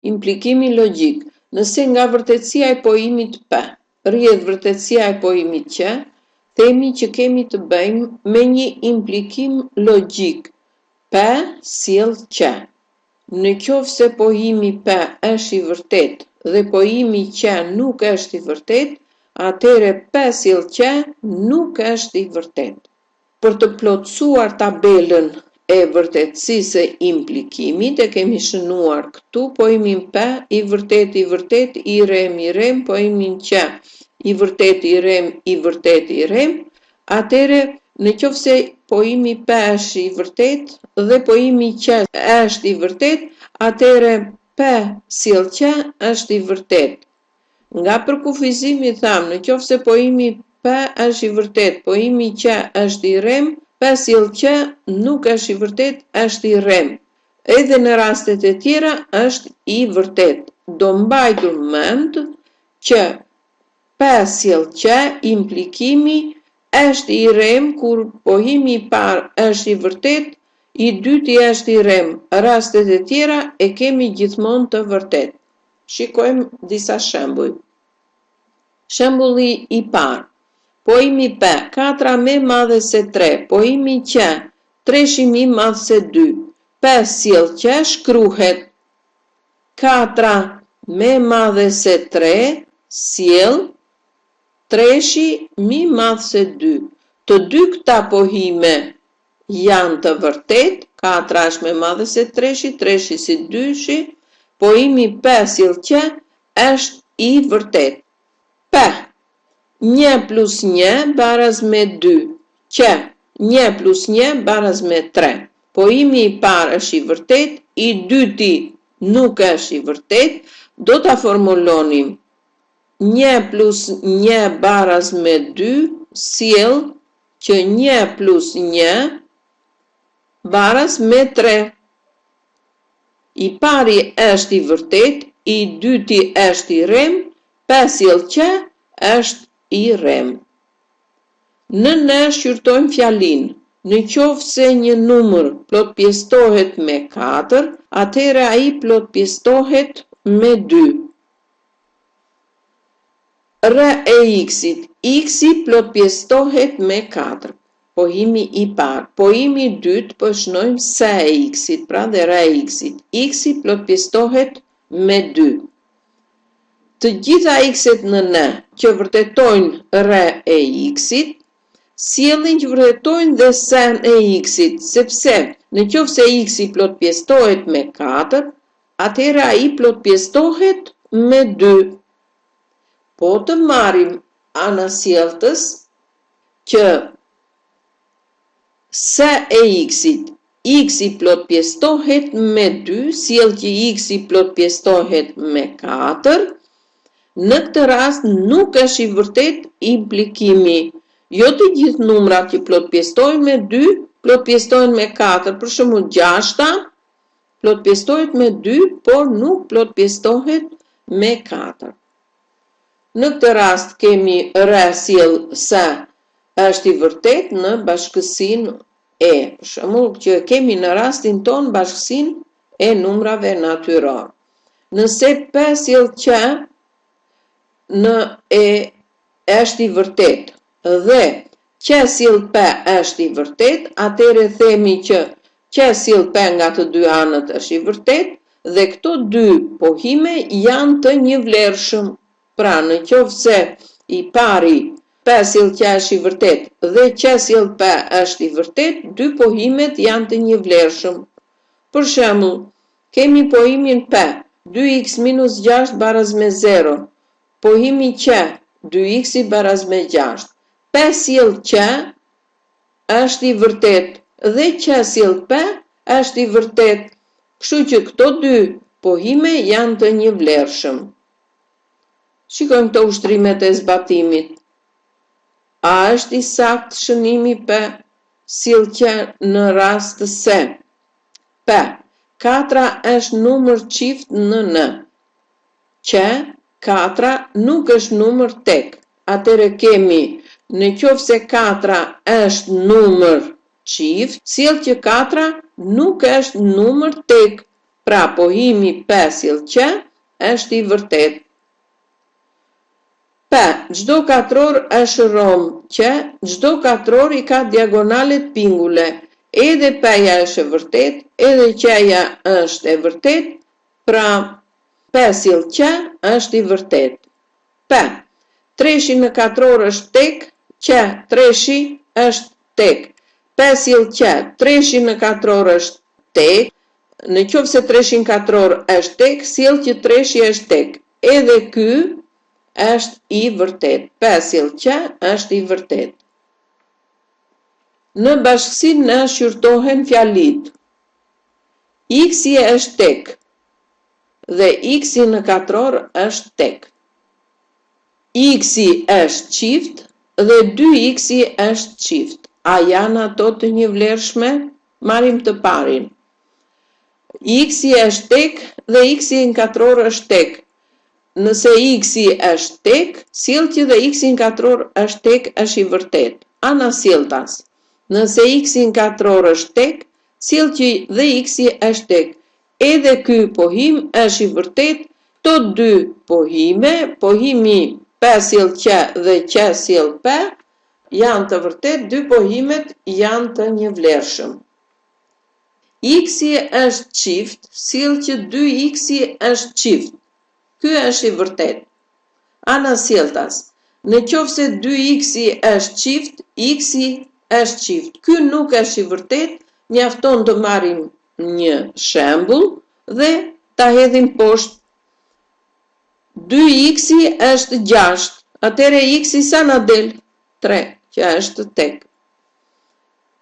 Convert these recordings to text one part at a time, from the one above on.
Implikimi logjik. Nëse nga vërtetësia e pojimit P rrjedh vërtetësia e pojimit Q, themi që kemi të bëjmë me një implikim logjik. P sjell Q. Në qoftë se pojimi P është i vërtet dhe pojimi Q nuk është i vërtet, atëherë P sjell Q nuk është i vërtet. Për të plotësuar tabelën e vërtetësisë së implikimit e kemi shënuar këtu pojimin P i vërtet, i rem, pojimin Q i vërtet, i rem, atëherë në qoftë se pojimi P është i vërtet dhe pojimi Q është i vërtet, atëherë P sjell Q është i vërtet. Nga përkufizimi thamë, në qoftë se pojimi P është i vërtet, pojimi Q është i rem, P sjell Q nuk është i vërtet, është i rem. Edhe në rastet e tjera është i vërtet. Do mbajtur mend që P sjell Q implikimi është i rem kur pojimi i parë është i vërtet, i dyti është i rem. Rastet e tjera e kemi gjithmonë të vërtet. Shikojmë disa shembuj. Shembulli i parë. Pojimi P 4 më madhe se 3, pojimi Q 3 më madh se 2. P sjell Q shkruhet 4 më madhe se 3 sjell 3 më madh se 2. Të dy këta pojime janë të vërtet, 4 është më madhe se 3, 3 si 2, pojimi P sjell Q është i vërtet. P 1 plus 1 baraz me 2, Q 1 plus 1 baraz me 3. Pojimi i parë është i vërtet, i dyti nuk është i vërtet, do ta formulonim 1 plus 1 baraz me 2 sjell që 1 plus 1 baraz me 3. I pari është i vërtet, i dyti është i rem, P sjell Q është i rem. Në shqyrtojmë fjalinë. Në qoftë se një numër plotpjestohet me 4, atëherë ai plotpjestohet me 2. R e x-it. X-i plotpjestohet me 4. Pojimi i parë. Pojimi i dytë po shnojmë s e x-it, pra dhe r e x-it. X-i plotpjestohet me 2. Të gjitha x-et në n që vërtetojnë r e x-it, sjellin që vërtetojnë dhe s-en e x-it, sepse në qoftë se x-i plotpjestohet me 4, atëherë ai plotpjestohet me 2. Po të marrim anasjelltës që s e x-it, x-i plotpjestohet me 2, sjell që x-i plotpjestohet me 4, në këtë rast nuk është i vërtet implikimi. Jo të gjithë numrat që plotpjestojnë me 2, plotpjestojnë me 4. Për shembull 6 plotpjestohet me 2, por nuk plotpjestohet me 4. Në këtë rast kemi r sjell s është i vërtet në bashkësinë e. Për shembull që kemi në rastin ton bashkësinë e numrave natyror. Nëse P sjell Q në e është i vërtet dhe Q sjell P është i vërtet, atëherë themi që Q sjell P nga të dy anët është i vërtet dhe këto dy pohime janë të njëvlershëm. Pra në qoftë se i pari P sjell Q është i vërtet dhe Q sjell P është i vërtet, dy pohimet janë të njëvlershëm. Për shembull, kemi pohimin P 2x minus 6 baraz me 0. Pohimi Q 2x i baraz me 6. P sjell Q është i vërtet dhe Q sjell P është i vërtet. Kështu që këto dy pohime janë të njëvlershëm. Shikojmë të ushtrimet e zbatimit. A është i saktë shënimi P sjell Q në rast se P 4 është numër çift në n. Q 4 nuk është numër tek. Atëherë kemi në qoftë se 4 është numër çift, sjell që 4 nuk është numër tek. Pra pohimi P sill Q është i vërtet. P. Çdo katror është rrom që çdo katror i ka diagonalet pingule. Edhe P-ja është e vërtet, edhe Q-ja është e vërtet, pra P sill Q është i vërtet. P. Treshi në katror është tek, Q treshi është tek. P sill Q, treshi në katror është tek, në qoftë se treshi në katror është tek, sill që treshi është tek. Edhe ky është i vërtet. P sill Q është i vërtet. Në bashkësi në shqyrtohen fjalit. X-i është tek dhe X-i në katror është tek. X-i është qift dhe 2X-i është qift. A janë ato të njëvlershme? Marrim të parin. X-i është tek dhe X-i në katror është tek. Nëse X-i është tek, sjellja dhe X-i në katror është tek është i vërtet. Anasjelltas. Nëse X-i në katror është tek, sjellja dhe X-i është tek. Edhe ky pohim është i vërtet. Të dy pohime, pohimi P sill Q dhe Q sill P, janë të vërtet, dy pohimet janë të njëvlershëm. X-i është qift, sill që 2X-i është qift. Ky është i vërtet. Anasjelltas. Në qoftë se 2X-i është qift, X-i është qift. Ky nuk është i vërtet, mjafton të marrim një shembull dhe ta hedhim poshtë. 2X-i është 6, atëre X-i sa na del? 3, që është tek.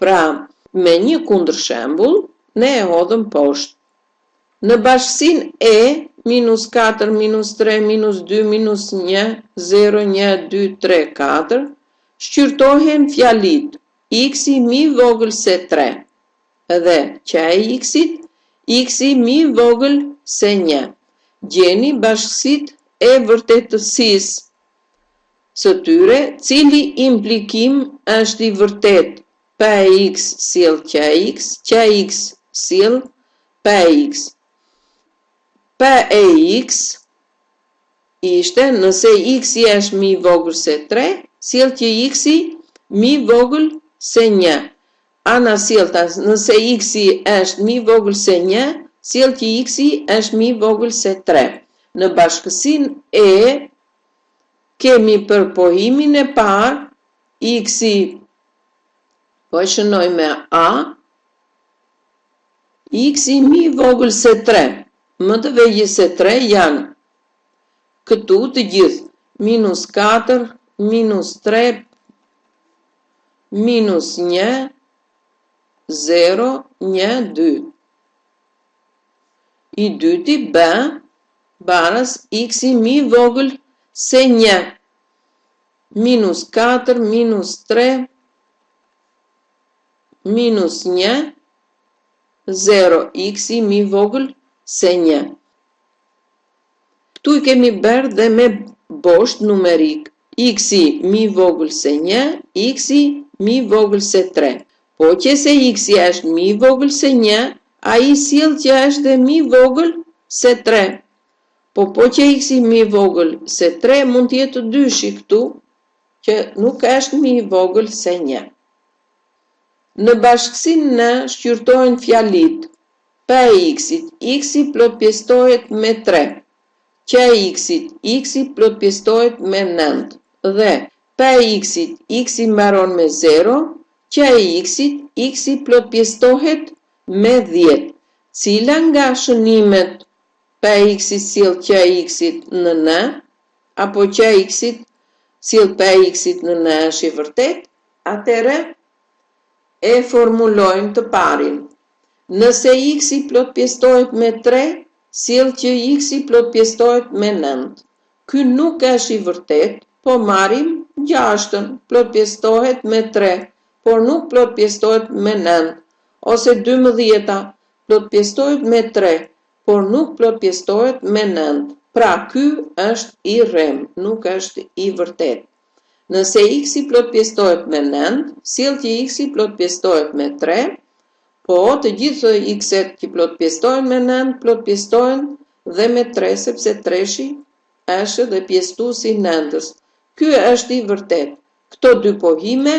Pra, me një kundër shembull, ne e hodhëm poshtë. Në bashkësinë E, -4, -3, -2, -1, 0, 1, 2, 3, 4, shqyrtohen fjalit X-i më i vogël se 3 dhe Q-i X-i më i vogël se 1. Gjeni bashkësitë e vërtetësisë së tyre, cili implikim është i vërtet. Px sill Qx, Qx sill Px. Px ishte nëse X-i është më i vogël se 3, sill që X-i më i vogël se 1. Anasjelltas, nëse X-i është më i vogël se 1, sill që X-i është më i vogël se 3. Në bashkësinë E kemi për pohimin e parë X-i, po e shënoj me A, X-i më i vogël se 3, më të vegjël se 3 janë këtu të gjithë, -4, -3, -1, 0, 1, 2. I dyti B, barës X-i më i vogël se 1, -4, -3, -1, 0, X-i më i vogël se 1. Këtu I kemi bërë dhe me bosht numerik. X-i më i vogël se 1, X-i më i vogël se 3. Po që se X-i është më i vogël se 1, a I sill që është dhe më i vogël se 3. Po që X-i më i vogël se 3 mund të jetë dyshi këtu, që nuk është më i vogël se 1. Në bashkësinë N shqyrtohen fjalit Px-it, X-i plot pjesëtohet me 3, Qx-it, X-i plot pjesëtohet me 9 dhe Px-it, X-i mbaron me 0, Qx-it, X-i plot pjesëtohet me 10. Cila nga shënimet Px-it sill Qx-it në N, apo Qx-it sill Px-it në N është I vërtet? Atëre e formulojmë të parin. Nëse X-i plot pjesëtohet me 3, sill që X-i plot pjesëtohet me 9. Ky nuk është I vërtet, po marrim 6-ën, plot pjesëtohet me 3, por nuk plot pjesëtohet me 9, ose 12-a, plot pjesëtohet me 3, por nuk plot pjesëtohet me 9. Pra ky është I rrem, nuk është I vërtet. Nëse X-i plot pjesëtohet me 9, sill që X-i plot pjesëtohet me 3, Po, të gjithë x-et që plot pjestojnë me 9, plot pjestojnë dhe me 3, sepse 3-shi është dhe pjestuesi i 9-ës. Ky është i vërtet. Këto dy pohime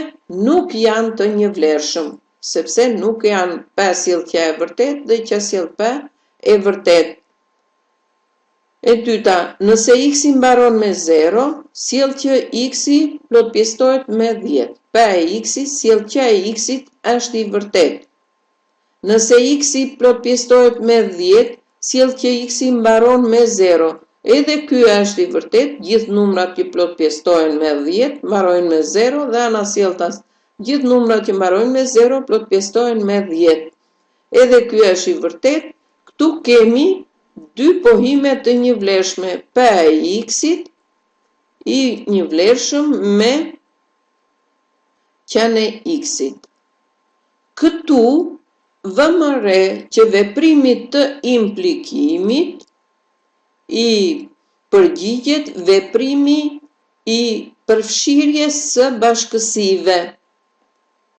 nuk janë të njëvlershëm, sepse nuk janë P sjell Q e vërtet dhe Q sjell P e vërtet. E dyta, nëse x-i mbaron me 0, sjell që x-i plot pjestohet me 10. P e x-i sjell Q e x-it është i vërtet. Nëse x-i plot pjestohet me 10, sjell që x-i mbaron me 0. Edhe ky është i vërtet, gjithë numrat që plot pjestohen me 10 mbarojnë me 0 dhe anasjelltas. Gjithë numrat që mbarojnë me 0 plot pjestohen me 10. Edhe ky është i vërtet. Këtu kemi dy pohime të njëvlershme, P e x-it i njëvlershëm me Q e x-it. Këtu vëmë re që veprimi të implikimit i përgjigjet veprimi i përfshirjes së bashkësive.